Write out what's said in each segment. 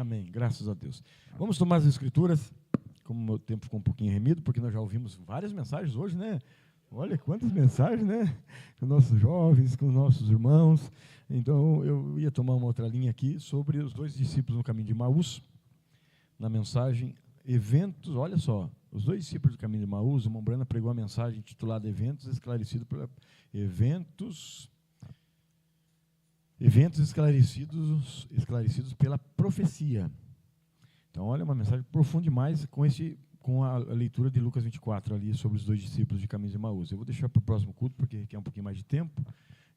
Amém, graças a Deus. Vamos tomar as escrituras, como o meu tempo ficou um pouquinho remido, porque nós já ouvimos várias mensagens hoje, né? Olha quantas mensagens, né? Com nossos jovens, com nossos irmãos. Então, eu ia tomar uma outra linha aqui sobre os dois discípulos no caminho de Emaús, na mensagem Eventos. Olha só, os dois discípulos do caminho de Emaús, o Mombrana pregou a mensagem intitulada Eventos esclarecidos pela profecia. Então, olha, uma mensagem profunda demais com a leitura de Lucas 24 ali sobre os dois discípulos de caminho de Emaús. Eu vou deixar para o próximo culto, porque requer um pouquinho mais de tempo.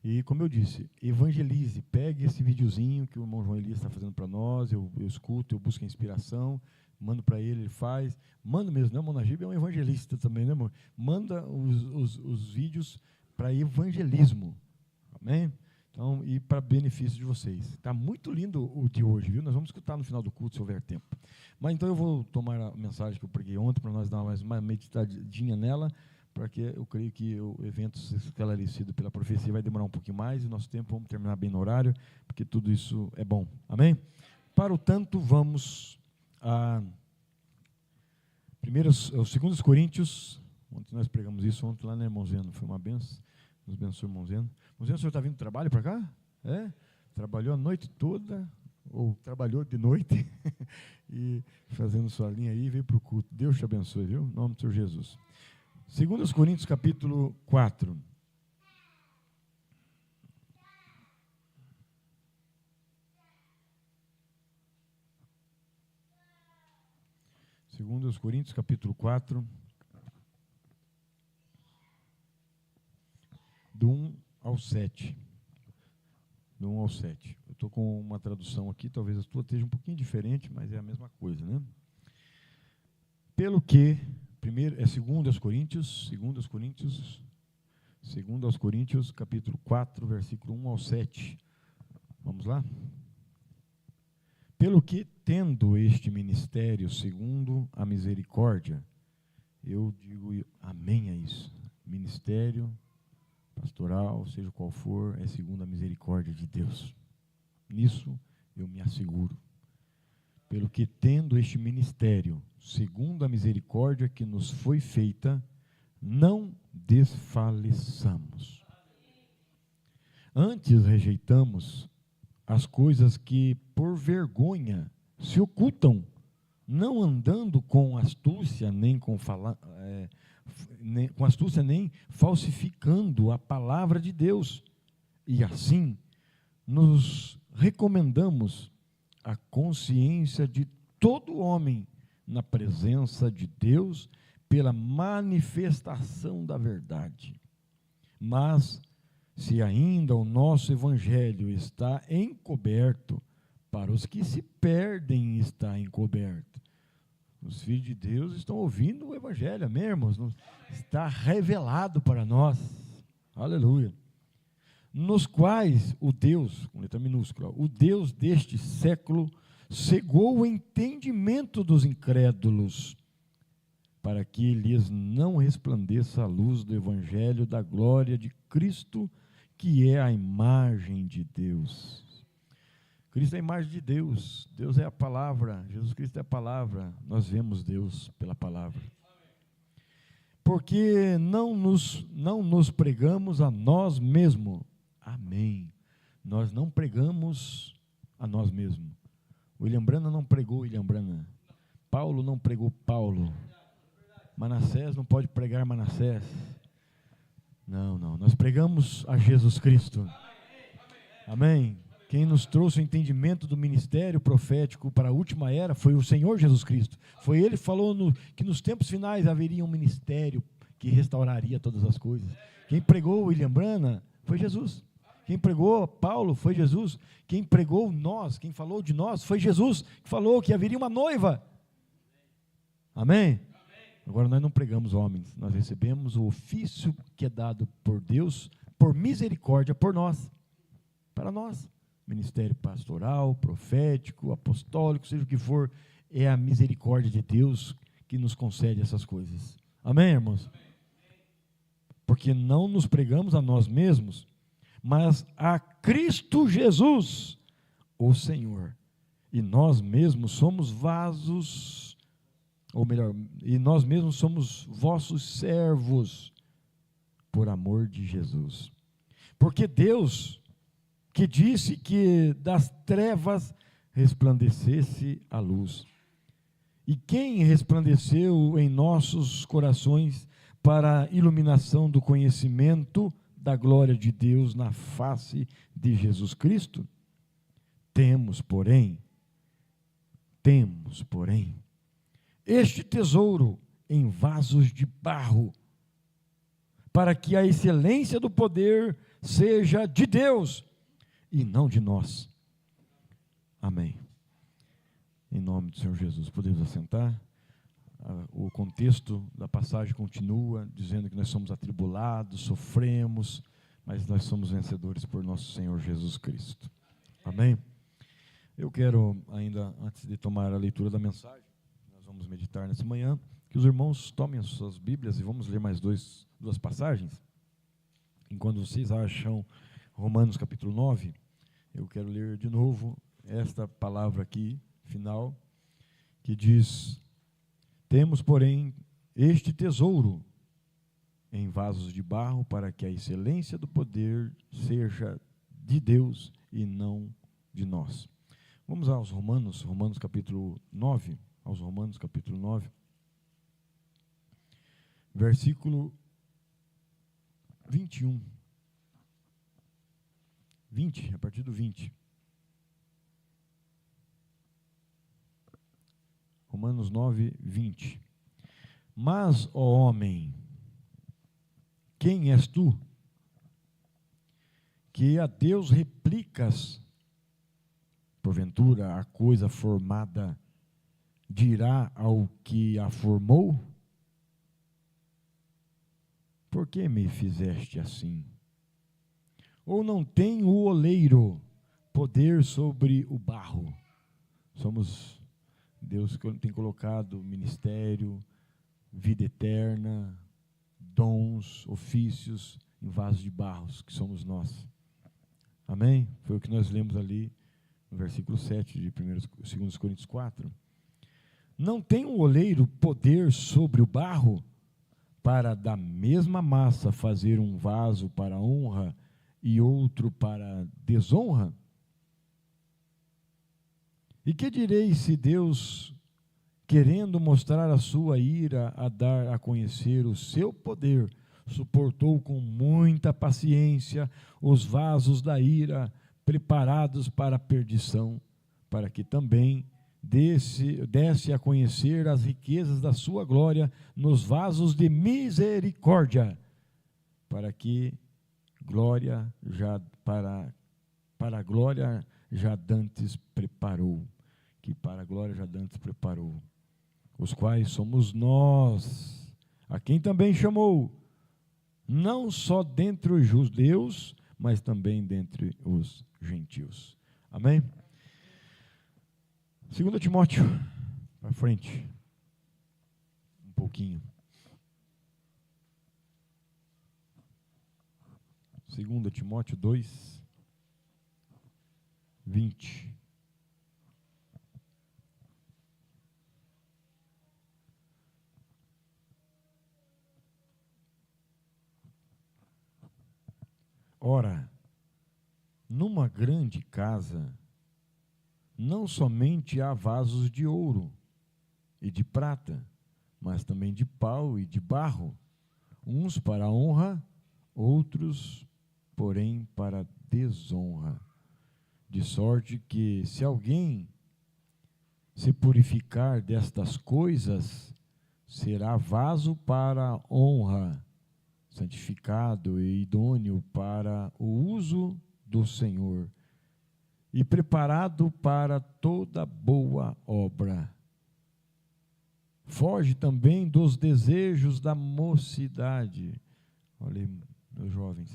E, como eu disse, evangelize, pegue esse videozinho que o irmão João Elias está fazendo para nós, eu escuto, eu busco inspiração, mando para ele faz. Manda mesmo, né? O irmão Najib é um evangelista também, né, irmão? Manda os vídeos para evangelismo. Amém? Então, e para benefício de vocês. Está muito lindo o de hoje, viu? Nós vamos escutar no final do culto, se houver tempo. Mas então eu vou tomar a mensagem que eu preguei ontem, para nós dar mais uma meditadinha nela, porque eu creio que o evento esclarecido pela profecia vai demorar um pouquinho mais, e nosso tempo vamos terminar bem no horário, porque tudo isso é bom. Amém? Para o tanto, vamos a 2 Coríntios. Ontem nós pregamos isso, ontem lá, né, irmão Zeno? Foi uma benção. Nos abençoe, irmão Zeno. Irmão Zeno, o senhor está vindo do trabalho para cá? É? Trabalhou a noite toda, ou trabalhou de noite, e fazendo sua linha aí, veio para o culto. Deus te abençoe, viu? Em nome do Senhor Jesus. 2 Coríntios, capítulo 4. Segundo Coríntios, capítulo 4, do 1 ao 7. Do 1 ao 7. Eu estou com uma tradução aqui, talvez a tua esteja um pouquinho diferente, mas é a mesma coisa, né? Pelo que, primeiro, é 2 Coríntios, capítulo 4, versículo 1 ao 7. Vamos lá? Pelo que, tendo este ministério segundo a misericórdia, eu digo amém a isso. Ministério pastoral, seja qual for, é segundo a misericórdia de Deus. Nisso eu me asseguro. Pelo que, tendo este ministério segundo a misericórdia que nos foi feita, não desfaleçamos. Antes rejeitamos as coisas que por vergonha se ocultam, não andando com astúcia nem nem falsificando a palavra de Deus. E assim nos recomendamos a consciência de todo homem na presença de Deus pela manifestação da verdade. Mas se ainda o nosso evangelho está encoberto, para os que se perdem está encoberto. Os filhos de Deus estão ouvindo o evangelho, amém, irmãos? Está revelado para nós, aleluia. Nos quais o Deus, com letra minúscula, o Deus deste século cegou o entendimento dos incrédulos, para que lhes não resplandeça a luz do evangelho da glória de Cristo, que é a imagem de Deus. Cristo é a imagem de Deus, Deus é a palavra, Jesus Cristo é a palavra, nós vemos Deus pela palavra. Porque não nos pregamos a nós mesmos, amém, nós não pregamos a nós mesmos. William Branham não pregou William Branham, Paulo não pregou Paulo, Manassés não pode pregar Manassés, não, nós pregamos a Jesus Cristo, amém. Quem nos trouxe o entendimento do ministério profético para a última era foi o Senhor Jesus Cristo. Foi Ele que falou que nos tempos finais haveria um ministério que restauraria todas as coisas. Quem pregou William Branham foi Jesus. Quem pregou Paulo foi Jesus. Quem pregou nós, quem falou de nós foi Jesus, que falou que haveria uma noiva. Amém? Agora nós não pregamos homens, nós recebemos o ofício que é dado por Deus, por misericórdia, por nós, para nós. Ministério pastoral, profético, apostólico, seja o que for, é a misericórdia de Deus que nos concede essas coisas. Amém, irmãos? Porque não nos pregamos a nós mesmos, mas a Cristo Jesus, o Senhor, E nós mesmos somos vasos, ou melhor, e nós mesmos somos vossos servos, por amor de Jesus. Porque Deus, que disse que das trevas resplandecesse a luz, e quem resplandeceu em nossos corações para a iluminação do conhecimento da glória de Deus na face de Jesus Cristo? Temos, porém, este tesouro em vasos de barro, para que a excelência do poder seja de Deus e não de nós. Amém. Em nome do Senhor Jesus, podemos assentar. O contexto da passagem continua dizendo que nós somos atribulados, sofremos, mas nós somos vencedores por nosso Senhor Jesus Cristo. Amém? Eu quero ainda, antes de tomar a leitura da mensagem, nós vamos meditar nessa manhã, que os irmãos tomem as suas Bíblias e vamos ler mais duas passagens. Enquanto vocês acham Romanos capítulo 9, eu quero ler de novo esta palavra aqui, final, que diz: temos, porém, este tesouro em vasos de barro, para que a excelência do poder seja de Deus e não de nós. Vamos aos Romanos capítulo 9, versículo 21. 20, a partir do 20. Romanos 9, 20. Mas, ó homem, quem és tu, que a Deus replicas? Porventura, a coisa formada dirá ao que a formou: por que me fizeste assim? Ou não tem o oleiro poder sobre o barro? Deus tem colocado ministério, vida eterna, dons, ofícios em vasos de barros, que somos nós. Amém? Foi o que nós lemos ali no versículo 7 de 2 Coríntios 4. Não tem o oleiro poder sobre o barro, para da mesma massa fazer um vaso para honra e outro para desonra? E que direi se Deus, querendo mostrar a sua ira a dar a conhecer o seu poder, suportou com muita paciência os vasos da ira preparados para a perdição, para que também desse a conhecer as riquezas da sua glória nos vasos de misericórdia, para que para a glória já dantes preparou, os quais somos nós, a quem também chamou, não só dentre os judeus, mas também dentre os gentios. Amém? 2 Timóteo, para frente, um pouquinho. 2 Timóteo 2, 20. Ora, numa grande casa, não somente há vasos de ouro e de prata, mas também de pau e de barro, uns para honra, outros, porém, para desonra. De sorte que, se alguém se purificar destas coisas, será vaso para honra, santificado e idôneo para o uso do Senhor, e preparado para toda boa obra. Foge também dos desejos da mocidade. Olha aí, meus jovens.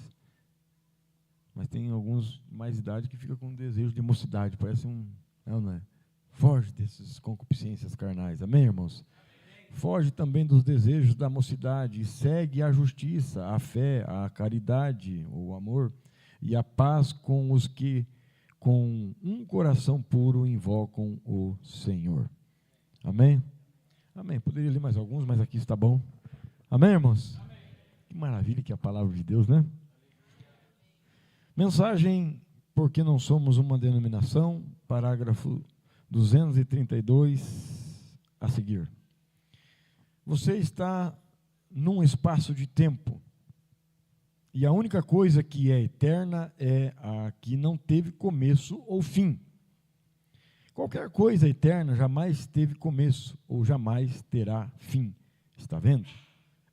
Mas tem alguns mais idade que ficam com desejo de mocidade. Parece não é? Foge dessas concupiscências carnais. Amém, irmãos? Foge também dos desejos da mocidade e segue a justiça, a fé, a caridade, o amor e a paz com os que com um coração puro invocam o Senhor. Amém? Amém. Poderia ler mais alguns, mas aqui está bom. Amém, irmãos? Amém. Que maravilha que é a palavra de Deus, né? Mensagem, porque não somos uma denominação, parágrafo 232 a seguir. Você está num espaço de tempo, e a única coisa que é eterna é a que não teve começo ou fim. Qualquer coisa eterna jamais teve começo ou jamais terá fim. Está vendo?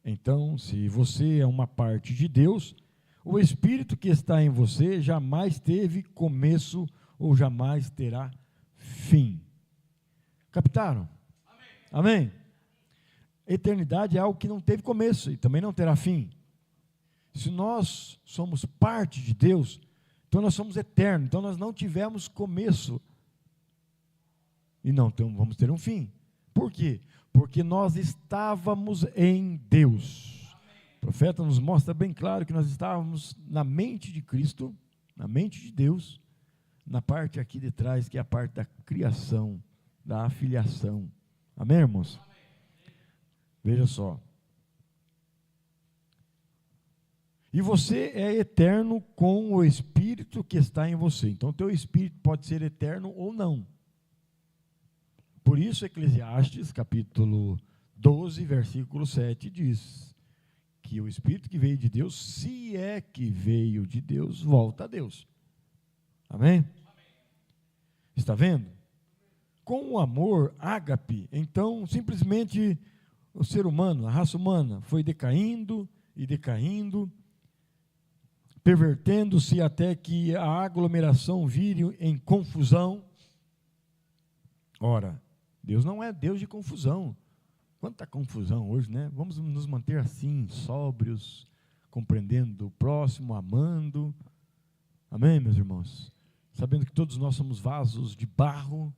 Então, se você é uma parte de Deus, o Espírito que está em você jamais teve começo ou jamais terá fim. Captaram? Amém? Amém? Eternidade é algo que não teve começo e também não terá fim. Se nós somos parte de Deus, então nós somos eternos, então nós não tivemos começo e não vamos ter um fim. Por quê? Porque nós estávamos em Deus. O profeta nos mostra bem claro que nós estávamos na mente de Cristo, na mente de Deus, na parte aqui de trás, que é a parte da criação, da afiliação. Amém, irmãos? Amém. Veja só. E você é eterno com o Espírito que está em você. Então, o teu Espírito pode ser eterno ou não. Por isso, Eclesiastes, capítulo 12, versículo 7, diz que o Espírito que veio de Deus, se é que veio de Deus, volta a Deus. Amém? Amém. Está vendo? Com o amor ágape, então, simplesmente, o ser humano, a raça humana, foi decaindo e decaindo, pervertendo-se até que a aglomeração vire em confusão. Ora, Deus não é Deus de confusão. Quanta confusão hoje, né? Vamos nos manter assim, sóbrios, compreendendo o próximo, amando. Amém, meus irmãos? Sabendo que todos nós somos vasos de barro,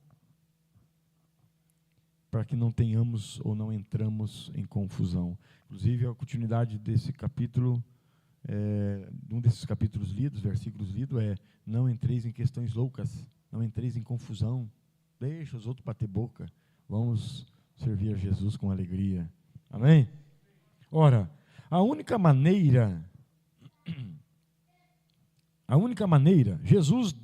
para que não tenhamos ou não entramos em confusão. Inclusive, a continuidade desse capítulo, um desses capítulos lidos, versículos lidos, não entreis em questões loucas, não entreis em confusão, deixa os outros bater boca, vamos servir a Jesus com alegria. Amém? Ora, a única maneira, Jesus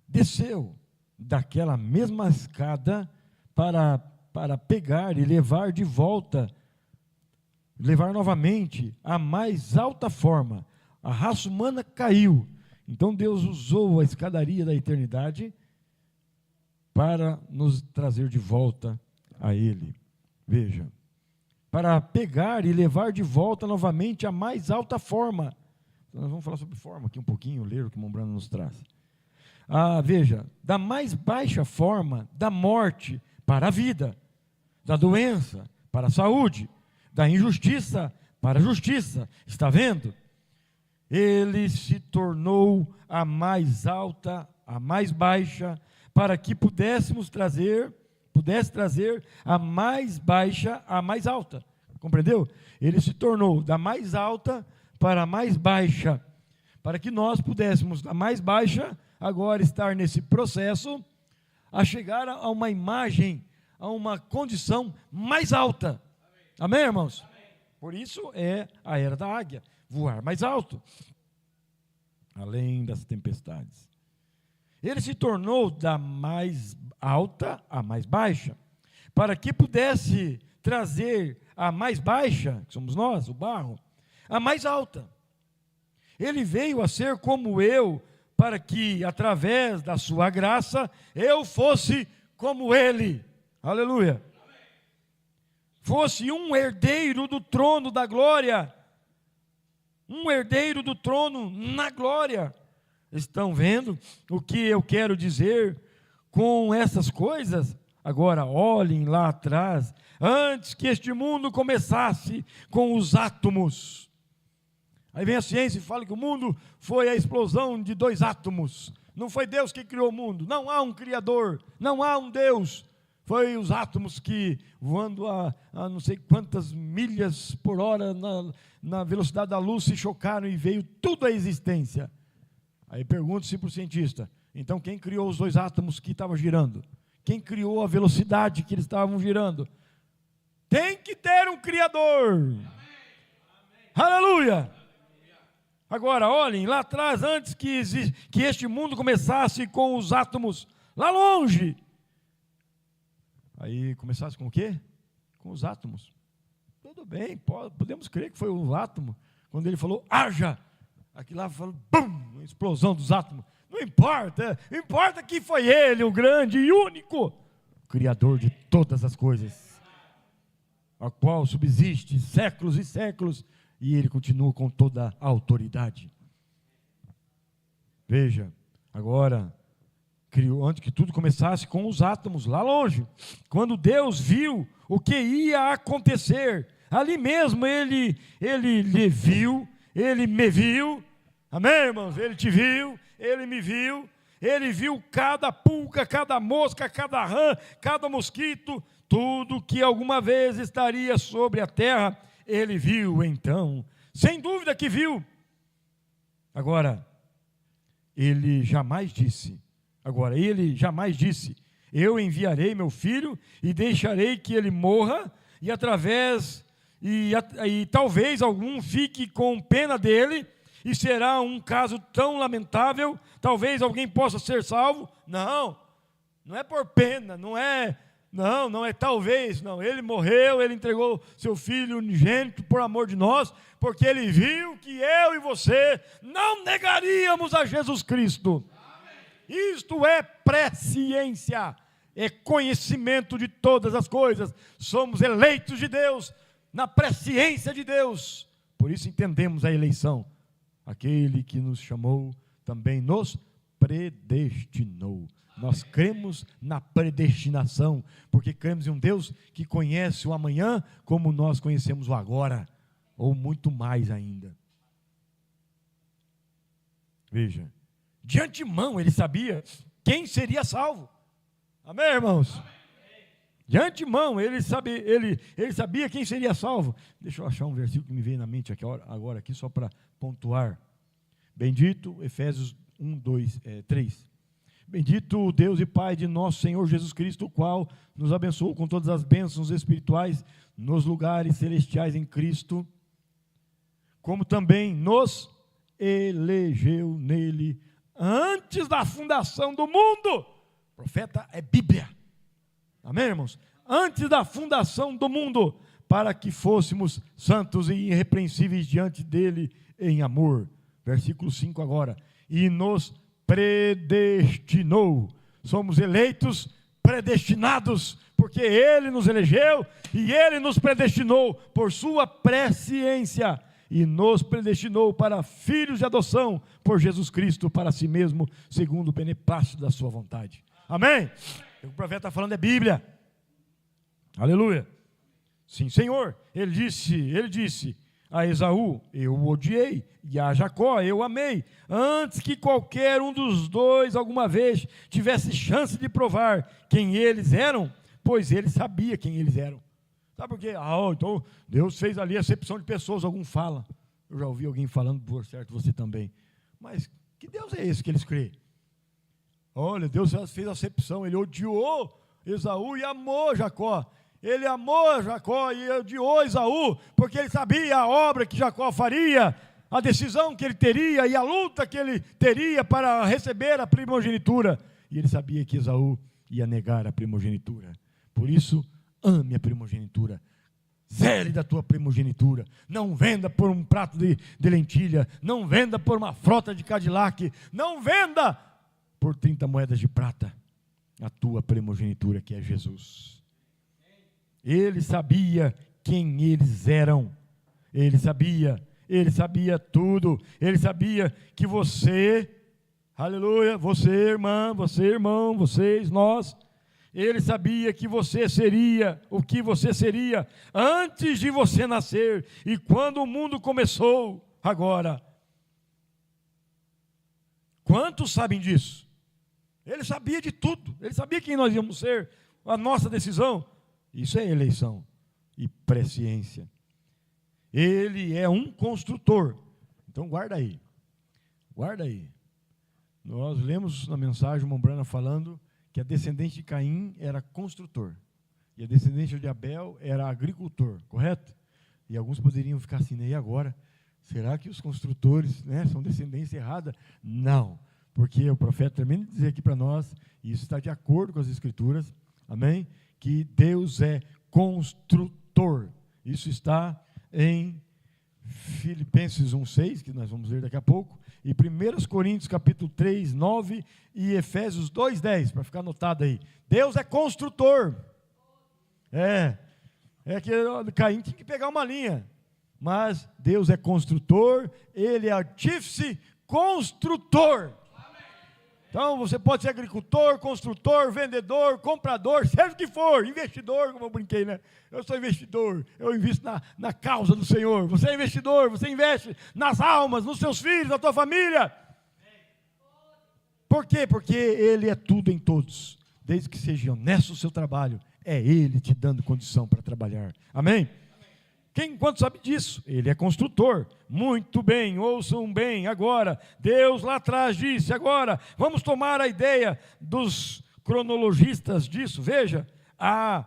desceu daquela mesma escada para pegar e levar de volta, levar novamente a mais alta forma. A raça humana caiu, então Deus usou a escadaria da eternidade para nos trazer de volta a Ele. Veja, para pegar e levar de volta novamente a mais alta forma. Nós vamos falar sobre forma aqui um pouquinho, ler o que Mombrano nos traz. Veja, da mais baixa forma da morte para a vida, da doença para a saúde, da injustiça para a justiça. Está vendo? Ele se tornou a mais alta, a mais baixa, para que pudesse trazer a mais baixa à mais alta. Compreendeu? Ele se tornou da mais alta para a mais baixa, para que nós pudéssemos, da mais baixa, agora estar nesse processo, a chegar a uma imagem, a uma condição mais alta. Amém, irmãos? Amém. Por isso é a era da águia, voar mais alto, além das tempestades. Ele se tornou da mais alta à mais baixa, para que pudesse trazer a mais baixa, que somos nós, o barro, a mais alta. Ele veio a ser como eu, para que, através da sua graça, eu fosse como ele. Aleluia. Fosse um herdeiro do trono da glória. Um herdeiro do trono na glória. Estão vendo o que eu quero dizer com essas coisas? Agora olhem lá atrás, antes que este mundo começasse com os átomos. Aí vem a ciência e fala que o mundo foi a explosão de 2 átomos. Não foi Deus que criou o mundo, não há um Criador, não há um Deus. Foi os átomos que, voando a não sei quantas milhas por hora na velocidade da luz, se chocaram e veio tudo à existência. Aí pergunta-se para o cientista, então quem criou os dois átomos que estavam girando? Quem criou a velocidade que eles estavam girando? Tem que ter um Criador. Amém. Aleluia! Agora, olhem, lá atrás, antes que este mundo começasse com os átomos, lá longe. Aí começasse com o quê? Com os átomos. Tudo bem, podemos crer que foi o átomo. Quando ele falou, haja, aqui lá falou, bum, uma explosão dos átomos. Não importa que foi ele, o grande e único, Criador de todas as coisas, a qual subsiste séculos e séculos, e ele continua com toda a autoridade. Veja, agora, criou, antes que tudo começasse com os átomos, lá longe, quando Deus viu o que ia acontecer, ali mesmo ele lhe viu, ele me viu, amém, irmãos? Ele te viu, ele me viu, ele viu cada pulga, cada mosca, cada rã, cada mosquito, tudo que alguma vez estaria sobre a terra, ele viu então, sem dúvida que viu. Agora, ele jamais disse, eu enviarei meu filho e deixarei que ele morra, e talvez algum fique com pena dele, e será um caso tão lamentável, talvez alguém possa ser salvo. Não é por pena, não é talvez, não. Ele morreu, ele entregou seu filho unigênito por amor de nós, porque ele viu que eu e você não negaríamos a Jesus Cristo. Amém. Isto é presciência, é conhecimento de todas as coisas. Somos eleitos de Deus, na presciência de Deus. Por isso entendemos a eleição. Aquele que nos chamou também nos predestinou. Nós cremos na predestinação, porque cremos em um Deus que conhece o amanhã como nós conhecemos o agora, ou muito mais ainda. Veja, de antemão ele sabia quem seria salvo. Amém, irmãos? De antemão ele sabia quem seria salvo. Deixa eu achar um versículo que me veio na mente agora aqui, só para pontuar. Bendito, Efésios 3. Bendito o Deus e Pai de nosso Senhor Jesus Cristo, o qual nos abençoou com todas as bênçãos espirituais nos lugares celestiais em Cristo, como também nos elegeu nele antes da fundação do mundo. Profeta é Bíblia. Amém, irmãos? Antes da fundação do mundo, para que fôssemos santos e irrepreensíveis diante dele em amor. Versículo 5 agora. E nos predestinou. Somos eleitos, predestinados, porque ele nos elegeu e ele nos predestinou por sua presciência e nos predestinou para filhos de adoção por Jesus Cristo para si mesmo, segundo o beneplácito da sua vontade. Amém? O que o profeta está falando é Bíblia. Aleluia. Sim, Senhor. Ele disse a Esaú, eu o odiei, e a Jacó eu amei, antes que qualquer um dos dois alguma vez tivesse chance de provar quem eles eram, pois ele sabia quem eles eram. Sabe por quê? Então Deus fez ali a acepção de pessoas, algum fala. Eu já ouvi alguém falando, por certo, você também. Mas que Deus é esse que eles creem? Olha, Deus fez a acepção, ele odiou Esaú e amou Jacó. Ele amou Jacó e odiou Esaú, porque ele sabia a obra que Jacó faria, a decisão que ele teria e a luta que ele teria para receber a primogenitura. E ele sabia que Esaú ia negar a primogenitura. Por isso, ame a primogenitura. Zele da tua primogenitura. Não venda por um prato de lentilha. Não venda por uma frota de Cadillac. Não venda por 30 moedas de prata a tua primogenitura, que é Jesus. Ele sabia quem eles eram. Ele sabia tudo. Ele sabia que você, aleluia, você irmã, você irmão, vocês, nós. Ele sabia que você seria o que você seria antes de você nascer e quando o mundo começou. Agora, quantos sabem disso? Ele sabia de tudo. Ele sabia quem nós íamos ser, a nossa decisão. Isso é eleição e presciência. Ele é um construtor. Então guarda aí. Nós lemos na mensagem Mombrana falando que a descendente de Caim era construtor e a descendente de Abel era agricultor, correto? E alguns poderiam ficar assim, né? E agora? Será que os construtores, né, são descendência errada? Não, porque o profeta também diz aqui para nós, e isso está de acordo com as Escrituras, amém? Que Deus é construtor. Isso está em Filipenses 1:6, que nós vamos ler daqui a pouco, e 1 Coríntios capítulo 3, 9 e Efésios 2:10, para ficar anotado aí. Deus é construtor. É que Caim tinha que pegar uma linha, mas Deus é construtor, Ele é artífice, construtor. Então, você pode ser agricultor, construtor, vendedor, comprador, seja o que for, investidor, como eu brinquei, né? Eu sou investidor, eu invisto na causa do Senhor. Você é investidor, você investe nas almas, nos seus filhos, na tua família. Por quê? Porque Ele é tudo em todos. Desde que seja honesto o seu trabalho, é Ele te dando condição para trabalhar. Amém? Quanto sabe disso? Ele é construtor. Muito bem, ouçam bem agora. Deus lá atrás disse, agora, vamos tomar a ideia dos cronologistas disso. Veja, a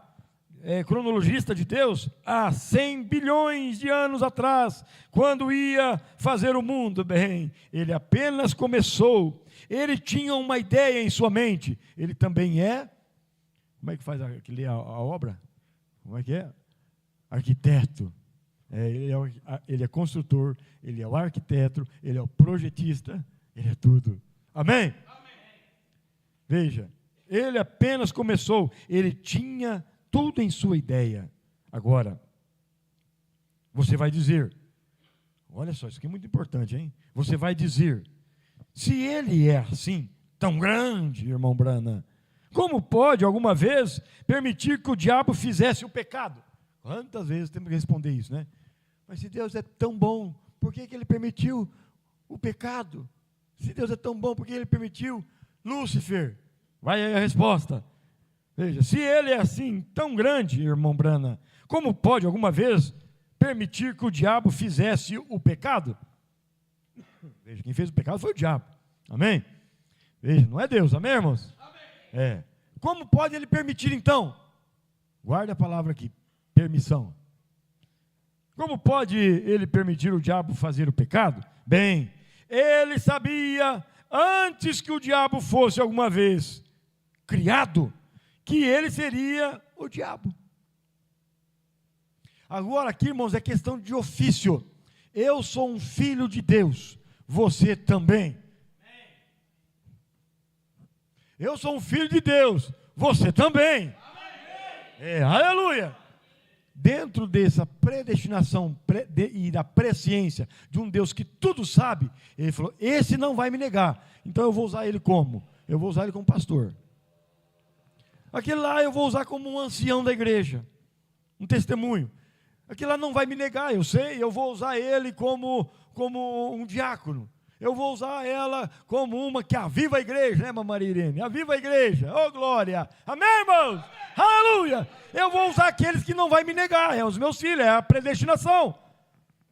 cronologista de Deus, há 100 bilhões de anos atrás, quando ia fazer o mundo, bem, Ele apenas começou. Ele tinha uma ideia em sua mente. Ele também é, como é que faz a obra? Como é que é? Arquiteto. Ele é construtor, ele é o arquiteto, ele é o projetista, ele é tudo. Amém? Amém? Veja, ele apenas começou, ele tinha tudo em sua ideia. Agora, você vai dizer, olha só, isso aqui é muito importante, hein? Você vai dizer, se ele é assim, tão grande, irmão Brana, como pode alguma vez permitir que o diabo fizesse o pecado? Quantas vezes temos que responder isso, né? Mas se Deus é tão bom, por que Ele permitiu o pecado? Se Deus é tão bom, por que Ele permitiu Lúcifer? Vai aí a resposta. Veja, se Ele é assim, tão grande, irmão Brana, como pode alguma vez permitir que o diabo fizesse o pecado? Veja, quem fez o pecado foi o diabo. Amém? Veja, não é Deus, amém, irmãos? Amém. Como pode Ele permitir então? Guarda a palavra aqui. Permissão. Como pode ele permitir o diabo fazer o pecado? Bem, ele sabia, antes que o diabo fosse alguma vez criado, que ele seria o diabo. Agora aqui, irmãos, é questão de ofício. Eu sou um filho de Deus, você também. Eu sou um filho de Deus, você também. Aleluia. Dentro dessa predestinação e da presciência de um Deus que tudo sabe, Ele falou, esse não vai me negar, então eu vou usar ele como? Eu vou usar ele como pastor. Aquele lá eu vou usar como um ancião da igreja, um testemunho. Aquele lá não vai me negar, eu sei, eu vou usar ele como um diácono. Eu vou usar ela como uma que aviva a igreja, né, Maria Irene? Aviva a igreja, oh glória, amém, irmãos? Amém. Aleluia! Eu vou usar aqueles que não vai me negar, é os meus filhos, é a predestinação.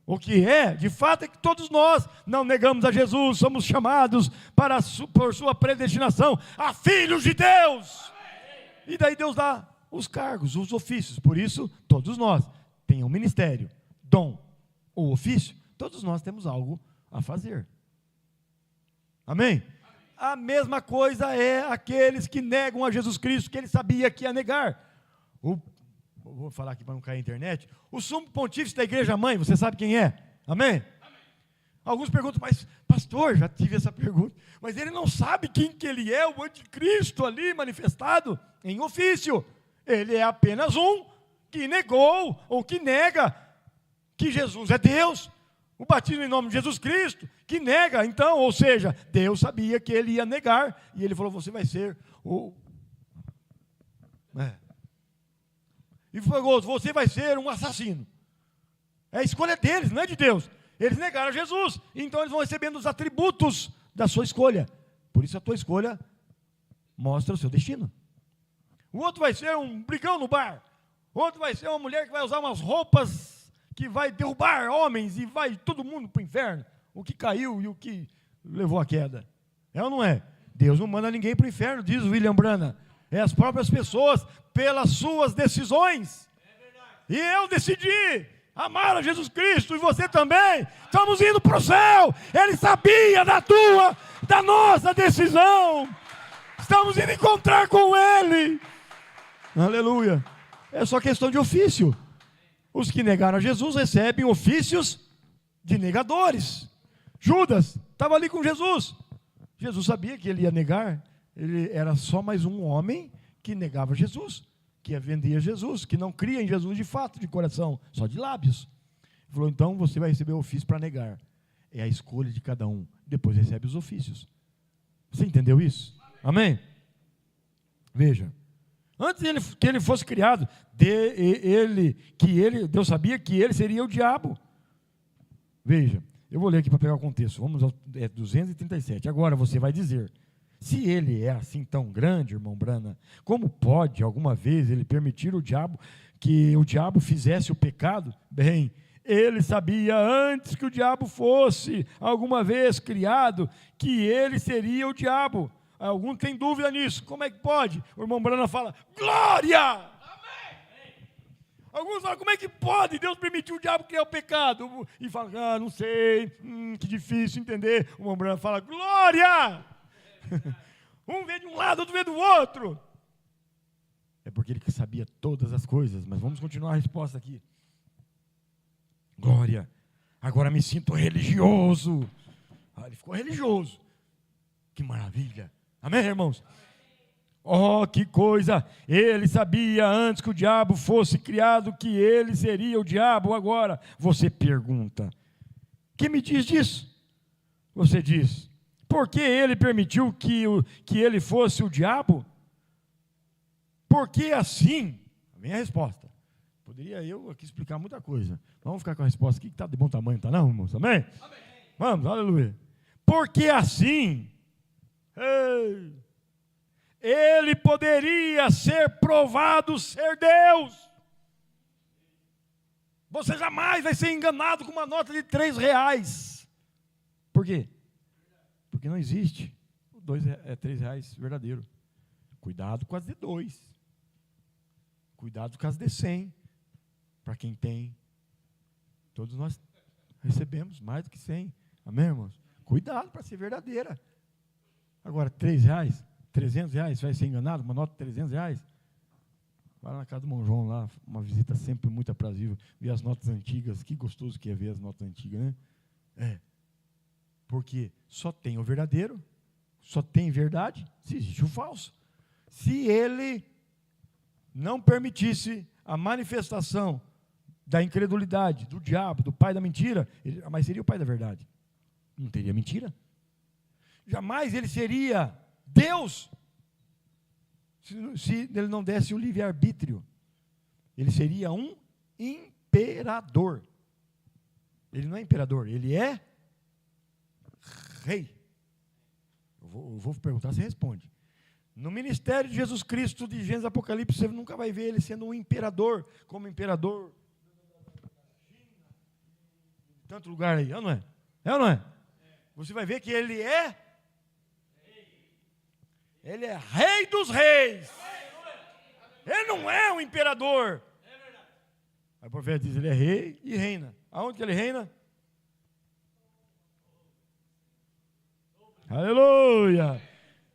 O que é, de fato, é que todos nós não negamos a Jesus, somos chamados por sua predestinação a filhos de Deus. Amém. E daí Deus dá os cargos, os ofícios, por isso todos nós temos um ministério, dom ou ofício, todos nós temos algo a fazer. Amém? A mesma coisa é aqueles que negam a Jesus Cristo, que ele sabia que ia negar. Vou falar aqui para não cair na internet. O sumo pontífice da igreja mãe, você sabe quem é? Amém? Alguns perguntam, mas pastor, já tive essa pergunta, mas ele não sabe quem que ele é, o anticristo ali manifestado em ofício. Ele é apenas um que negou ou que nega que Jesus é Deus. O batismo em nome de Jesus Cristo, que nega, então, ou seja, Deus sabia que ele ia negar, e ele falou, você vai ser o... E falou, você vai ser um assassino. É a escolha deles, não é de Deus. Eles negaram Jesus, então eles vão recebendo os atributos da sua escolha. Por isso a tua escolha mostra o seu destino. O outro vai ser um brigão no bar. O outro vai ser uma mulher que vai usar umas roupas que vai derrubar homens e vai todo mundo para o inferno. O que caiu e o que levou à queda. É ou não é? Deus não manda ninguém para o inferno, diz o William Branham. É as próprias pessoas, pelas suas decisões. E eu decidi amar a Jesus Cristo, e você também. Estamos indo para o céu. Ele sabia da nossa decisão. Estamos indo encontrar com Ele. Aleluia. É só questão de ofício. Os que negaram a Jesus recebem ofícios de negadores. Judas estava ali com Jesus. Jesus sabia que ele ia negar. Ele era só mais um homem que negava Jesus, que vendia Jesus, que não cria em Jesus de fato, de coração, só de lábios. Ele falou, então você vai receber o ofício para negar. É a escolha de cada um. Depois recebe os ofícios. Você entendeu isso? Amém? Veja. Antes que ele fosse criado, Deus sabia que ele seria o diabo. Veja, eu vou ler aqui para pegar o contexto. Vamos ao 237. Agora você vai dizer, se ele é assim tão grande, irmão Branham, como pode alguma vez ele permitir que o diabo fizesse o pecado? Bem, ele sabia antes que o diabo fosse alguma vez criado, que ele seria o diabo. Algum tem dúvida nisso? Como é que pode? O irmão Branham fala, glória! Amém! Alguns falam, como é que pode Deus permitir o diabo criar o pecado? E fala, não sei, que difícil entender. O irmão Branham fala, glória! Um vê de um lado, outro vê do outro. É porque ele sabia todas as coisas, mas vamos continuar a resposta aqui. Glória! Agora me sinto religioso. Ele ficou religioso. Que maravilha! Amém, irmãos? Oh, que coisa! Ele sabia antes que o diabo fosse criado que ele seria o diabo. Agora, você pergunta, que me diz disso? Você diz, por que ele permitiu que ele fosse o diabo? Porque assim, vem a resposta. Poderia eu aqui explicar muita coisa. Vamos ficar com a resposta aqui, que está de bom tamanho, tá não, irmãos? Amém? Amém. Vamos, aleluia. Porque assim, ele poderia ser provado ser Deus. Você jamais vai ser enganado com uma nota de R$3. Por quê? Porque não existe R$3 verdadeiro. Cuidado com as de 2. Cuidado com as de 100. Para quem tem. Todos nós recebemos mais do que 100. Amém, irmãos? Cuidado para ser verdadeira. Agora, R$3, R$300, vai ser enganado? Uma nota de R$300? Vai lá na casa do irmão João lá, uma visita sempre muito aprazível, ver as notas antigas, que gostoso que é ver as notas antigas, né? Porque só tem o verdadeiro, só tem verdade, se existe o falso. Se ele não permitisse a manifestação da incredulidade, do diabo, do pai da mentira, ele jamais seria o pai da verdade. Não teria mentira. Jamais ele seria Deus se ele não desse o livre-arbítrio. Ele seria um imperador. Ele não é imperador, ele é rei. Eu vou perguntar, você responde. No ministério de Jesus Cristo, de Gênesis e Apocalipse, você nunca vai ver ele sendo um imperador, como imperador em tanto lugar aí, é ou não é? É ou não é? Você vai ver que ele é rei dos reis. Ele não é um imperador. Aí o profeta diz, ele é rei e reina. Aonde que ele reina? Aleluia.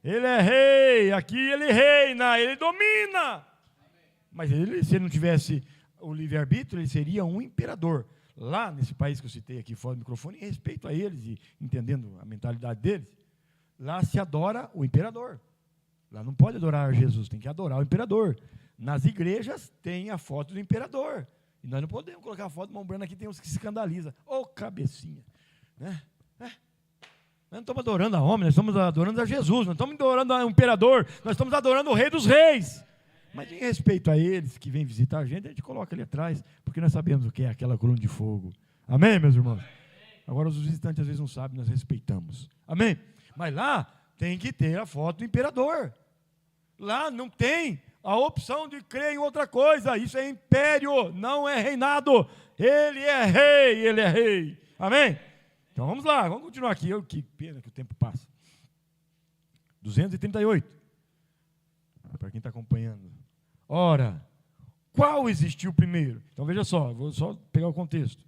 Ele é rei, aqui ele reina, ele domina. Mas se ele não tivesse o livre-arbítrio, ele seria um imperador. Lá nesse país que eu citei aqui fora do microfone, em respeito a eles e entendendo a mentalidade deles, lá se adora o imperador. Lá não pode adorar Jesus, tem que adorar o imperador. Nas igrejas tem a foto do imperador. E nós não podemos colocar a foto do irmão Branham aqui, tem uns que se escandalizam. Ô, cabecinha. Né? Nós não estamos adorando a homem, nós estamos adorando a Jesus. Não estamos adorando o imperador, nós estamos adorando o rei dos reis. Mas em respeito a eles que vêm visitar a gente coloca ali atrás, porque nós sabemos o que é aquela coluna de fogo. Amém, meus irmãos? Agora os visitantes às vezes não sabem, nós respeitamos. Amém? Mas lá tem que ter a foto do imperador. Lá não tem a opção de crer em outra coisa. Isso é império, não é reinado. Ele é rei, ele é rei. Amém? Então vamos lá, vamos continuar aqui. Que pena que o tempo passa. 238. Para quem está acompanhando. Ora, qual existiu primeiro? Então veja só, vou só pegar o contexto.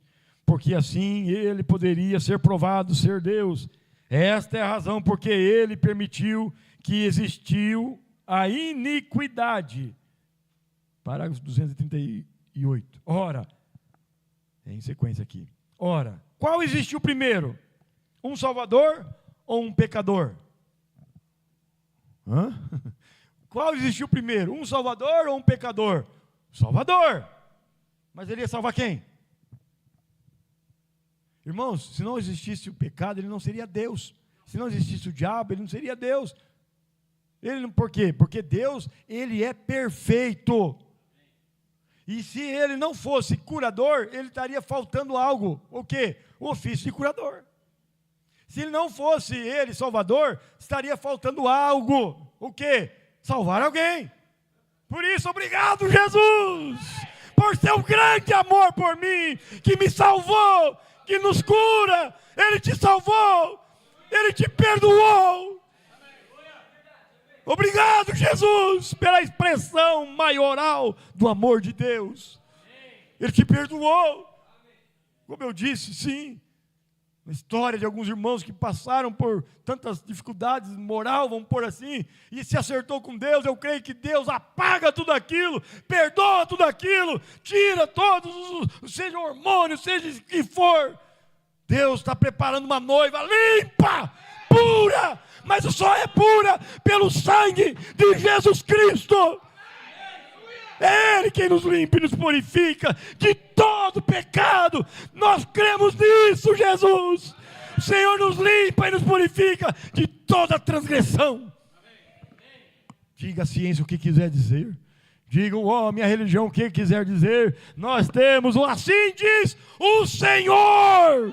Porque assim ele poderia ser provado ser Deus. Esta é a razão porque ele permitiu que existiu a iniquidade. Parágrafo 238. Ora, é em sequência aqui. Ora, qual existiu primeiro? Um salvador ou um pecador? Hã? Qual existiu primeiro? Um salvador ou um pecador? Salvador. Mas ele ia salvar quem? Irmãos, se não existisse o pecado, ele não seria Deus. Se não existisse o diabo, ele não seria Deus. Por quê? Porque Deus, ele é perfeito. E se ele não fosse curador, ele estaria faltando algo. O quê? O ofício de curador. Se ele não fosse ele salvador, estaria faltando algo. O quê? Salvar alguém. Por isso, obrigado, Jesus, por seu grande amor por mim, que me salvou, que nos cura. Ele te salvou, ele te perdoou. Obrigado, Jesus, pela expressão maioral do amor de Deus. Ele te perdoou. Como eu disse, sim. A história de alguns irmãos que passaram por tantas dificuldades moral, vamos pôr assim, e se acertou com Deus. Eu creio que Deus apaga tudo aquilo, perdoa tudo aquilo, tira todos, seja hormônio, seja o que for. Deus está preparando uma noiva limpa, pura, mas só é pura pelo sangue de Jesus Cristo. É Ele quem nos limpa e nos purifica de todo pecado. Nós cremos nisso, Jesus. O Senhor nos limpa e nos purifica de toda transgressão. Diga a ciência o que quiser dizer. Diga o homem, a religião o que quiser dizer. Nós temos o assim diz o Senhor.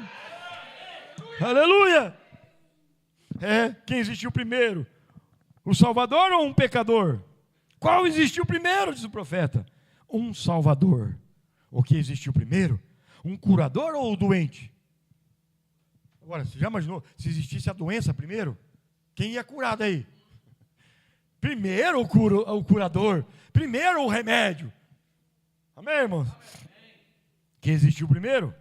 Aleluia. Quem existiu primeiro? O Salvador ou um pecador? Qual existiu primeiro, diz o profeta? Um salvador. O que existiu primeiro? Um curador ou o doente? Agora, você já imaginou, se existisse a doença primeiro, quem ia curar daí? Primeiro o curador, primeiro o remédio. Amém, irmãos? Quem existiu primeiro?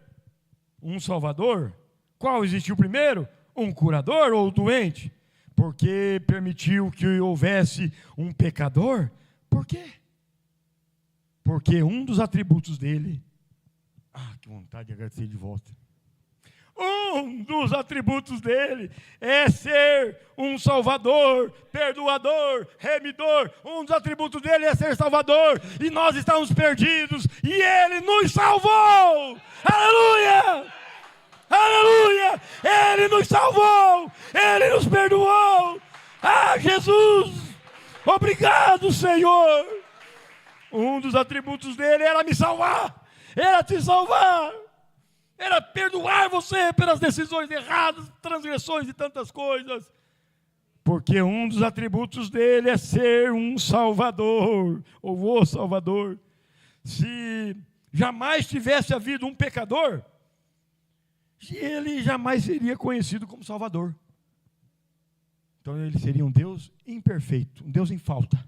Um salvador. Qual existiu primeiro? Um curador ou o doente? Porque permitiu que houvesse um pecador? Por quê? Porque um dos atributos dele... que vontade de agradecer de volta. Um dos atributos dele é ser um salvador, perdoador, remidor. Um dos atributos dele é ser salvador. E nós estávamos perdidos e ele nos salvou. Aleluia! Aleluia! Ele nos salvou, Ele nos perdoou. Jesus! Obrigado, Senhor! Um dos atributos dele era me salvar, era te salvar, era perdoar você pelas decisões erradas, transgressões e tantas coisas. Porque um dos atributos dele é ser um salvador, ou o salvador. Se jamais tivesse havido um pecador, ele jamais seria conhecido como Salvador. Então ele seria um Deus imperfeito, um Deus em falta.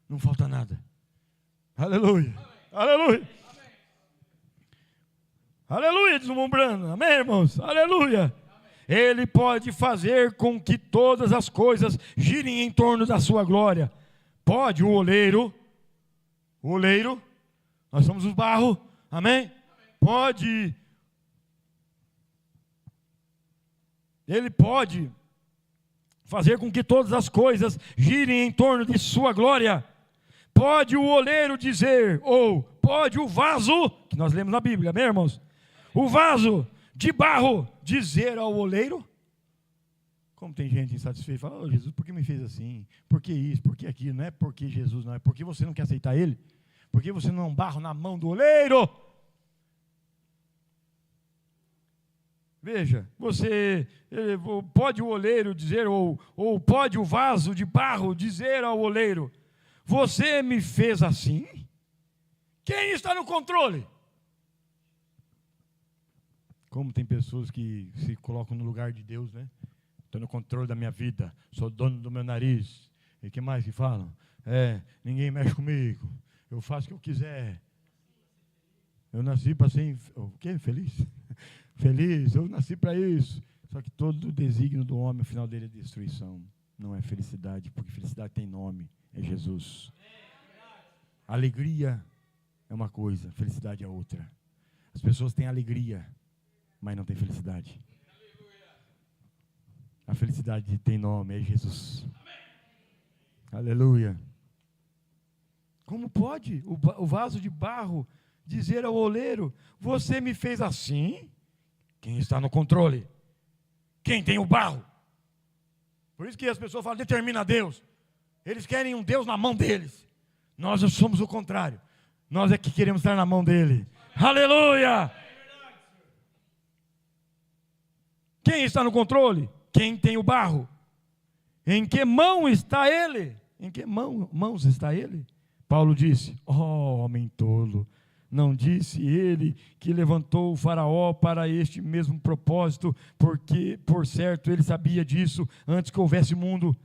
Não falta nada. Aleluia. Aleluia. Aleluia, diz o Mombrano. Amém, irmãos? Aleluia. Ele pode fazer com que todas as coisas girem em torno da sua glória. Pode o oleiro, nós somos os barro. Amém? Pode... Ele pode fazer com que todas as coisas girem em torno de sua glória. Pode o oleiro dizer, ou pode o vaso, que nós lemos na Bíblia, amém, irmãos? O vaso de barro dizer ao oleiro. Como tem gente insatisfeita, fala, Jesus, por que me fez assim? Por que isso? Por que aquilo? Não é porque Jesus, não é porque você não quer aceitar Ele? Porque você não é um barro na mão do oleiro? Veja, pode o oleiro dizer, ou pode o vaso de barro dizer ao oleiro, você me fez assim? Quem está no controle? Como tem pessoas que se colocam no lugar de Deus, né? Estou no controle da minha vida. Sou dono do meu nariz. E o que mais que falam? Ninguém mexe comigo. Eu faço o que eu quiser. Eu nasci para ser... O quê? Feliz? Feliz. Eu nasci para isso. Só que todo o desígnio do homem, o final dele é destruição. Não é felicidade, porque felicidade tem nome. É Jesus. Alegria é uma coisa, felicidade é outra. As pessoas têm alegria, mas não têm felicidade. A felicidade tem nome, é Jesus. Aleluia. Como pode o vaso de barro dizer ao oleiro: você me fez assim? Quem está no controle? Quem tem o barro? Por isso que as pessoas falam, determina Deus. Eles querem um Deus na mão deles. Nós somos o contrário. Nós é que queremos estar na mão dele. Aleluia! Quem está no controle? Quem tem o barro? Em que mão está ele? Em que mãos está ele? Paulo disse: homem tolo, não disse ele que levantou o faraó para este mesmo propósito, porque, por certo, ele sabia disso antes que houvesse mundo.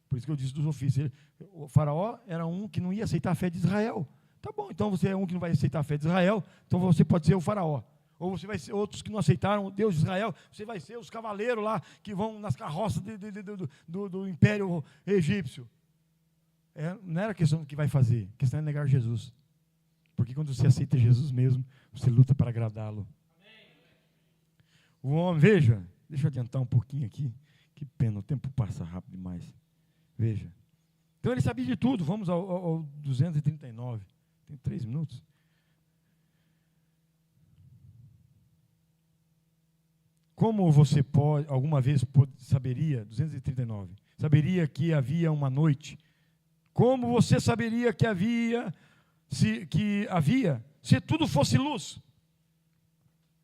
Por isso que eu disse dos ofícios. O faraó era um que não ia aceitar a fé de Israel. Tá bom, então você é um que não vai aceitar a fé de Israel, então você pode ser o faraó. Ou você vai ser outros que não aceitaram o Deus de Israel, você vai ser os cavaleiros lá que vão nas carroças do Império Egípcio. Não era questão do que vai fazer, a questão é negar Jesus. Porque quando você aceita Jesus mesmo, você luta para agradá-lo. O homem, veja, deixa eu adiantar um pouquinho aqui, que pena, o tempo passa rápido demais. Veja. Então ele sabia de tudo, vamos ao 239, tem 3 minutos. Como você alguma vez saberia, 239, saberia que havia uma noite? Como você saberia que havia, se tudo fosse luz?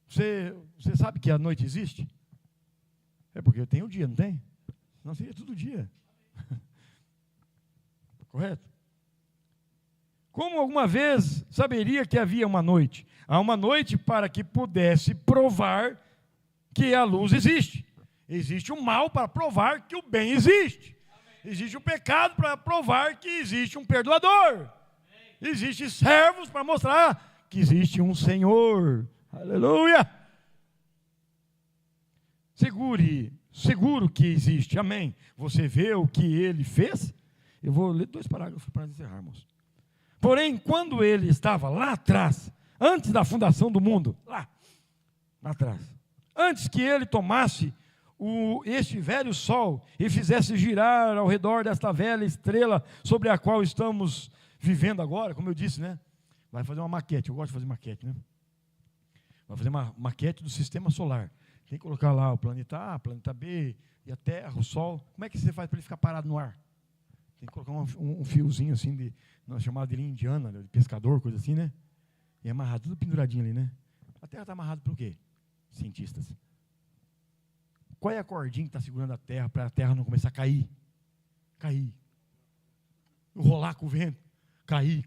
Você sabe que a noite existe? É porque tem o dia, não tem? Não seria tudo dia. Correto? Como alguma vez saberia que havia uma noite? Há uma noite para que pudesse provar que a luz existe. Existe o mal para provar que o bem existe. Existe o pecado para provar que existe um perdoador. Existem servos para mostrar que existe um Senhor. Aleluia! Seguro que existe, amém. Você vê o que ele fez? Eu vou ler 2 parágrafos para encerrarmos. Porém, quando ele estava lá atrás, antes da fundação do mundo, lá atrás, antes que ele tomasse este velho sol e fizesse girar ao redor desta velha estrela sobre a qual estamos vivendo agora, como eu disse, né? Vai fazer uma maquete, eu gosto de fazer maquete, né? Vai fazer uma maquete do sistema solar. Tem que colocar lá o planeta A, planeta B, e a Terra, o Sol. Como é que você faz para ele ficar parado no ar? Tem que colocar um fiozinho assim, nós chamamos de linha indiana, de pescador, coisa assim, né? E amarrado, tudo penduradinho ali, né? A Terra está amarrada por quê? Cientistas. Qual é a cordinha que está segurando a Terra para a Terra não começar a cair? Cair. Rolar com o vento. Cair.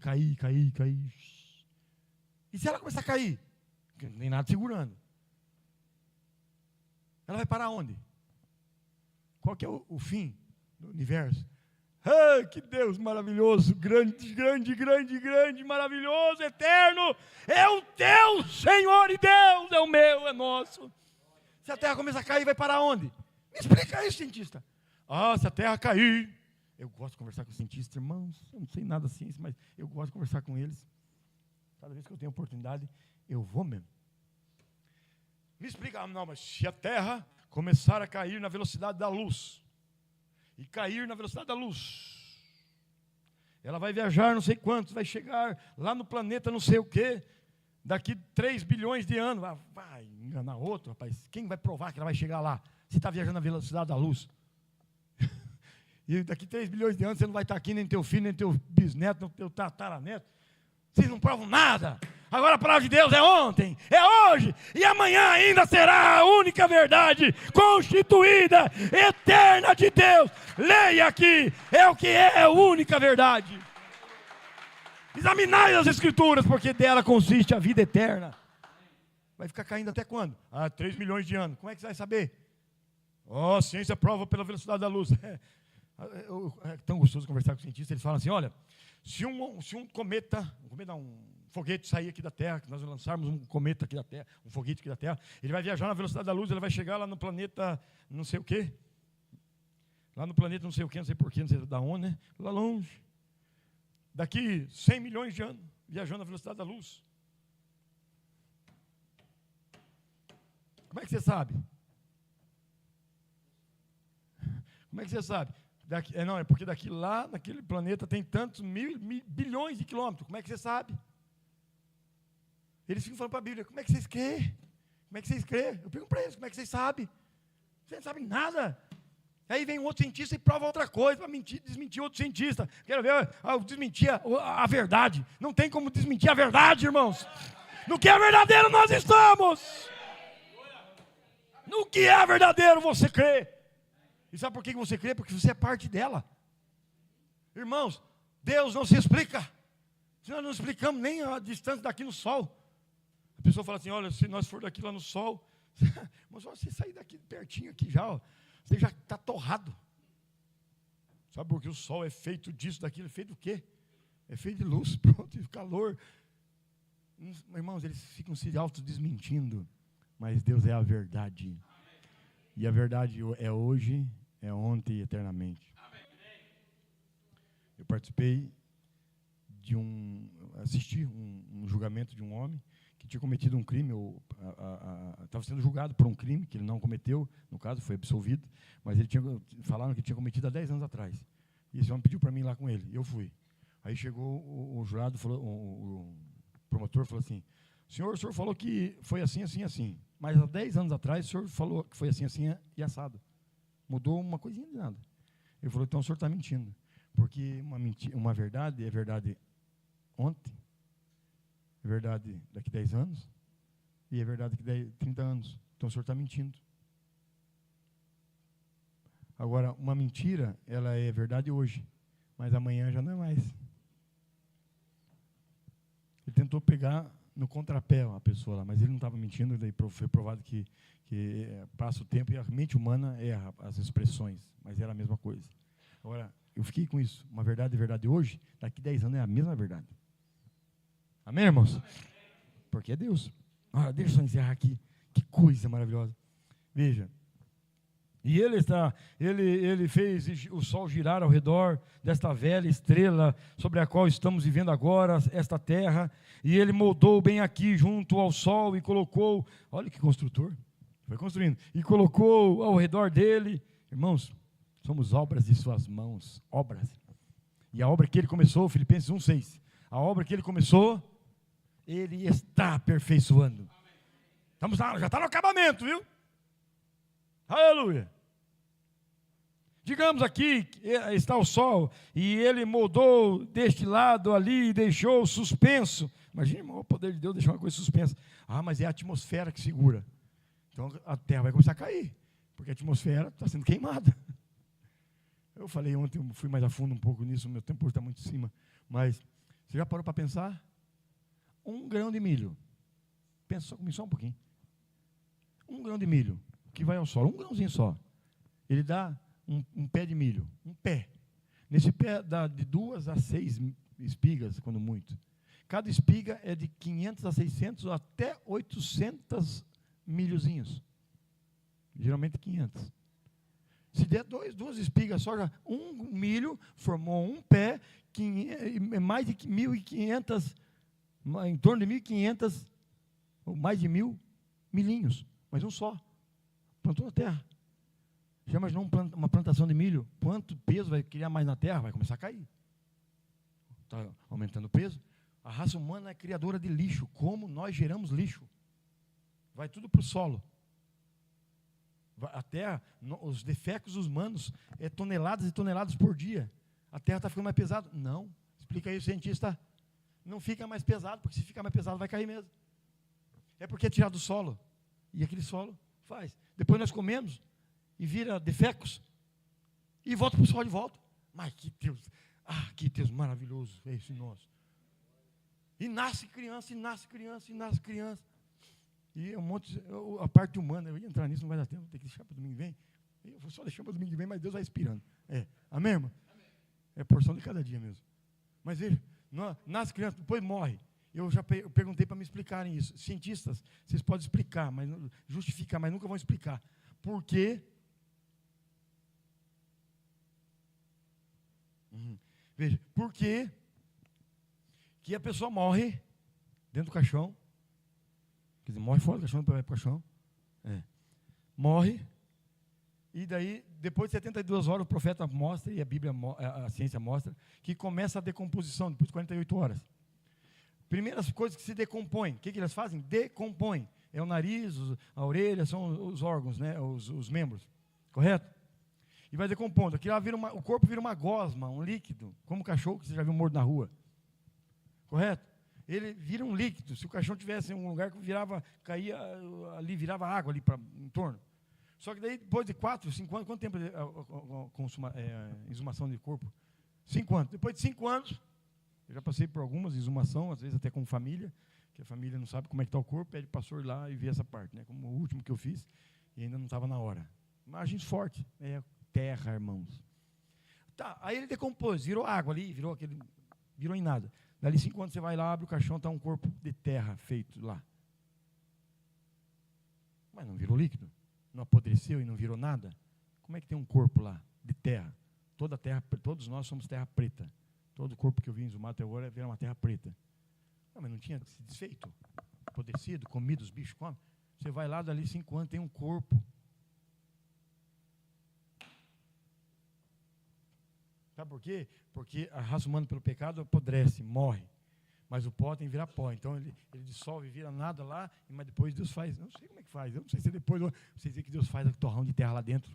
E se ela começar a cair? Porque não tem nada segurando. Ela vai parar onde? Qual que é o fim do universo? Ah, que Deus maravilhoso, grande, maravilhoso, eterno. É o teu Senhor e Deus, é o meu, é nosso. Se a terra começar a cair, vai parar onde? Me explica isso, cientista. Se a terra cair... Eu gosto de conversar com cientistas, irmãos. Eu não sei nada de ciência, mas eu gosto de conversar com eles. Cada vez que eu tenho oportunidade, eu vou mesmo. Me explica, não, mas se a terra começar a cair na velocidade da luz, e cair na velocidade da luz, ela vai viajar não sei quantos, vai chegar lá no planeta não sei o quê, daqui 3 bilhões de anos, vai enganar outro, rapaz. Quem vai provar que ela vai chegar lá? Se está viajando na velocidade da luz. E daqui 3 bilhões de anos você não vai estar aqui, nem teu filho, nem teu bisneto, nem teu tataraneto. Vocês não provam nada. Agora a palavra de Deus é ontem, é hoje, e amanhã ainda será a única verdade constituída, eterna de Deus. Leia aqui, é o que é a única verdade. Examinai as Escrituras, porque dela consiste a vida eterna. Vai ficar caindo até quando? 3 milhões de anos. Como é que você vai saber? Ó, a ciência prova pela velocidade da luz. É tão gostoso conversar com os cientistas. Eles falam assim, olha, se um cometa, um foguete sair aqui da Terra, que nós lançarmos um cometa aqui da Terra, um foguete aqui da Terra, ele vai viajar na velocidade da luz, ele vai chegar lá no planeta não sei o quê, lá no planeta não sei o quê, não sei porquê, não sei da onde, né? Lá longe, daqui 100 milhões de anos, viajando na velocidade da luz. Como é que você sabe? Como é que você sabe? Não, é porque daqui lá, naquele planeta, tem tantos bilhões de quilômetros. Como é que você sabe? Eles ficam falando para a Bíblia, como é que vocês crêem? Como é que vocês crêem? Eu pergunto para eles, como é que vocês sabem? Vocês não sabem nada. Aí vem um outro cientista e prova outra coisa, para desmentir outro cientista. Quero ver, desmentir a verdade. Não tem como desmentir a verdade, irmãos. No que é verdadeiro nós estamos. No que é verdadeiro você crê. E sabe por que você crê? Porque você é parte dela. Irmãos, Deus não se explica. Se nós não explicamos nem a distância daqui no sol. A pessoa fala assim, olha, se nós for daqui lá no sol, mas só você sair daqui pertinho aqui já, ó, você já está torrado. Sabe por que o sol é feito disso, daquilo? É feito do quê? É feito de luz, pronto, de calor. Irmãos, eles ficam se autodesmentindo, mas Deus é a verdade. E a verdade é hoje, é ontem e eternamente. Eu participei assisti um julgamento de um homem que tinha cometido um crime, estava sendo julgado por um crime que ele não cometeu, no caso foi absolvido, mas falaram que tinha cometido há 10 anos atrás. E esse homem pediu para mim ir lá com ele, eu fui. Aí chegou o jurado, o promotor falou assim, o senhor falou que foi assim, assim, assim, mas há 10 anos atrás o senhor falou que foi assim, assim e assado. Mudou uma coisinha de nada. Ele falou, então o senhor está mentindo, porque uma verdade é verdade ontem, é verdade daqui 10 anos, e é verdade daqui 30 anos. Então o senhor está mentindo. Agora, uma mentira, ela é verdade hoje, mas amanhã já não é mais. Ele tentou pegar no contrapé a pessoa lá, mas ele não estava mentindo, daí foi provado que passa o tempo e a mente humana erra as expressões, mas era a mesma coisa. Agora, eu fiquei com isso, uma verdade é verdade hoje, daqui 10 anos é a mesma verdade. Amém, irmãos? Porque é Deus. Deixa eu só encerrar aqui. Que coisa maravilhosa. Veja. E ele fez o sol girar ao redor desta velha estrela sobre a qual estamos vivendo agora, esta terra. E ele moldou bem aqui junto ao sol e colocou, olha que construtor, foi construindo, e colocou ao redor dele, irmãos, somos obras de suas mãos, obras. E a obra que ele começou, Filipenses 1:6, a obra que ele começou, ele está aperfeiçoando. Estamos lá, já está no acabamento, viu? Aleluia. Digamos aqui, está o sol, e ele moldou deste lado ali, e deixou suspenso. Imagina, irmão, o poder de Deus deixar uma coisa suspensa. Mas é a atmosfera que segura. Então a terra vai começar a cair, porque a atmosfera está sendo queimada. Eu falei ontem, eu fui mais a fundo um pouco nisso, o meu tempo hoje está muito em cima. Mas você já parou para pensar? 1 grão de milho. Pensa só comigo só um pouquinho. 1 grão de milho que vai ao solo, 1 grãozinho só. Ele dá um pé de milho, um pé. Nesse pé dá de 2 a 6 espigas, quando muito. Cada espiga é de 500 a 600 ou até 800 milhozinhos. Geralmente 500. Se der 2 espigas só, já um milho formou um pé, mais de 1.500, em torno de 1.500, ou mais de 1.000 milhinhos, mas um só. Plantou na terra. Já imaginou uma plantação de milho? Quanto peso vai criar mais na terra? Vai começar a cair. Está aumentando o peso. A raça humana é criadora de lixo. Como nós geramos lixo? Vai tudo para o solo. A terra, os defecos humanos, é toneladas e toneladas por dia. A terra está ficando mais pesada? Não. Explica aí, cientista. Não fica mais pesado, porque se ficar mais pesado vai cair mesmo. É porque é tirado do solo. E aquele solo faz. Depois nós comemos e vira defecos e volta para o solo de volta. Mas que Deus maravilhoso é esse nosso. E nasce criança, e nasce criança, e nasce criança. E a parte humana, eu ia entrar nisso, não vai dar tempo, tem que deixar para domingo que vem. Eu vou só deixar para domingo que vem, mas Deus vai inspirando. Amém, irmão? É porção de cada dia mesmo. Mas veja, nas crianças, depois morre. Eu perguntei para me explicarem isso. Cientistas, vocês podem explicar, mas justificar, mas nunca vão explicar. Por quê? Veja, por quê que a pessoa morre dentro do caixão? Quer dizer, morre fora do caixão, vai para o caixão. Morre. E daí, depois de 72 horas, o profeta mostra, e a Bíblia, a ciência mostra, que começa a decomposição, depois de 48 horas. Primeiras coisas que se decompõem, o que elas fazem? Decompõem. É o nariz, a orelha, são os órgãos, né? os membros. Correto? E vai decompondo. Aqui o corpo vira uma gosma, um líquido, como o cachorro que você já viu morto na rua. Correto? Ele vira um líquido. Se o cachorro tivesse em um lugar que caía ali, virava água ali em torno. Só que daí, depois de 4, 5 anos, quanto tempo exumação de corpo? 5 anos. Depois de 5 anos, eu já passei por algumas exumações, às vezes até com família, que a família não sabe como é que está o corpo, pede o pastor ir lá e ver essa parte, né? Como o último que eu fiz, e ainda não estava na hora. Imagens fortes, terra, irmãos. Tá, aí ele decompôs, virou água ali, virou em nada. Dali 5 anos você vai lá, abre o caixão, está um corpo de terra feito lá. Mas não virou líquido. Não apodreceu e não virou nada? Como é que tem um corpo lá, de terra? Toda terra, todos nós somos terra preta. Todo corpo que eu vi exumado até agora vira uma terra preta. Não, mas não tinha se desfeito? Apodrecido, comido, os bichos comem? Você vai lá, dali 5 anos, tem um corpo. Sabe por quê? Porque a raça humana, pelo pecado, apodrece, morre. Mas o pó tem que virar pó. Então ele dissolve, vira nada lá, mas depois Deus faz. Eu não sei como é que faz. Eu não sei se depois. Vocês dizem que Deus faz um torrão de terra lá dentro.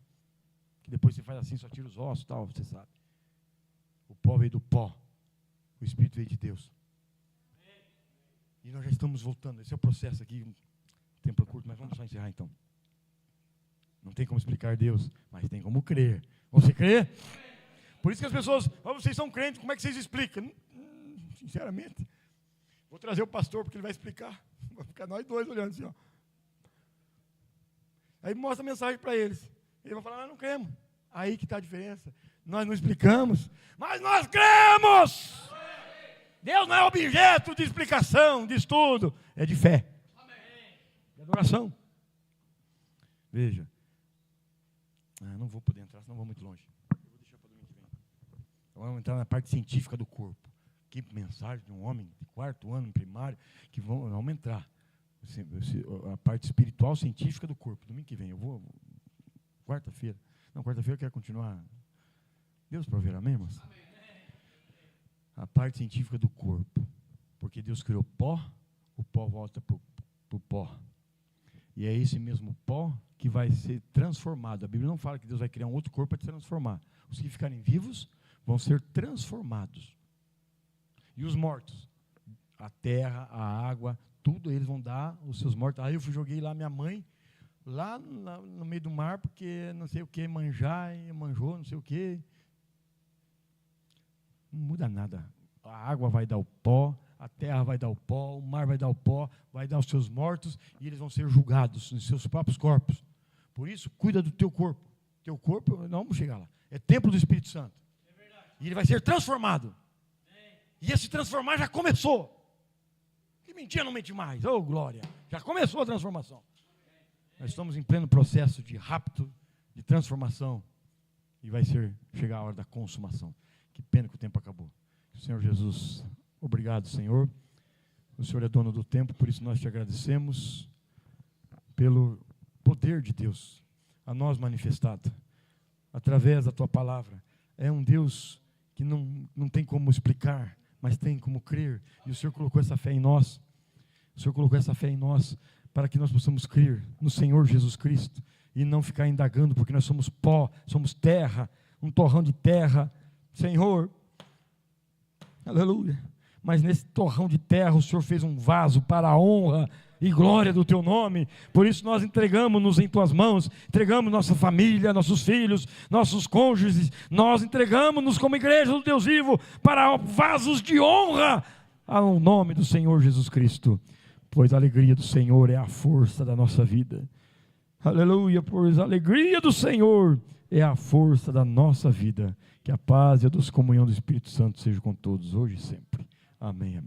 Que depois você faz assim, só tira os ossos e tal, você sabe. O pó veio do pó. O Espírito veio de Deus. E nós já estamos voltando. Esse é o processo aqui. Um tempo curto, mas vamos só encerrar então. Não tem como explicar Deus, mas tem como crer. Você crê? Por isso que as pessoas, vocês são crentes, como é que vocês explicam? Sinceramente. Vou trazer o pastor, porque ele vai explicar. Vai ficar nós dois olhando assim, ó. Aí mostra a mensagem para eles. Eles vão falar, nós não cremos. Aí que está a diferença. Nós não explicamos, mas nós cremos. Deus não é objeto de explicação, de estudo. É de fé. De adoração. Veja. Não vou poder entrar, senão vou muito longe. Eu vou deixar para domingo que vem. Vamos entrar na parte científica do corpo. Que mensagem de um homem de 4º ano, primário, que vamos entrar. A parte espiritual, científica do corpo. Domingo que vem, eu vou. Quarta-feira. Não, quarta-feira eu quero continuar. Deus proverá, amém, irmãos? A parte científica do corpo. Porque Deus criou pó, o pó volta para o pó. E é esse mesmo pó que vai ser transformado. A Bíblia não fala que Deus vai criar um outro corpo para te transformar. Os que ficarem vivos vão ser transformados. E os mortos? A terra, a água, tudo eles vão dar os seus mortos. Aí eu joguei lá minha mãe, lá no meio do mar, porque não sei o que, manjou, não sei o que. Não muda nada. A água vai dar o pó, a terra vai dar o pó, o mar vai dar o pó, vai dar os seus mortos, e eles vão ser julgados nos seus próprios corpos. Por isso, cuida do teu corpo. Teu corpo, não vamos chegar lá. É templo do Espírito Santo. E ele vai ser transformado. E esse transformar já começou. Que mentia não mente mais. Oh, glória. Já começou a transformação. Nós estamos em pleno processo de rapto, de transformação. E vai chegar a hora da consumação. Que pena que o tempo acabou. Senhor Jesus, obrigado, Senhor. O Senhor é dono do tempo, por isso nós te agradecemos pelo poder de Deus a nós manifestado através da tua palavra. É um Deus que não tem como explicar, mas tem como crer. E o Senhor colocou essa fé em nós. O Senhor colocou essa fé em nós para que nós possamos crer no Senhor Jesus Cristo e não ficar indagando, porque nós somos pó, somos terra, um torrão de terra. Senhor, aleluia. Mas nesse torrão de terra o Senhor fez um vaso para a honra e glória do teu nome. Por isso nós entregamos-nos em tuas mãos, entregamos nossa família, nossos filhos, nossos cônjuges, nós entregamos-nos como igreja do Deus vivo para vasos de honra ao nome do Senhor Jesus Cristo, pois a alegria do Senhor é a força da nossa vida. Aleluia, pois a alegria do Senhor é a força da nossa vida. Que a paz e a doce comunhão do Espírito Santo seja com todos, hoje e sempre. Amém, amém.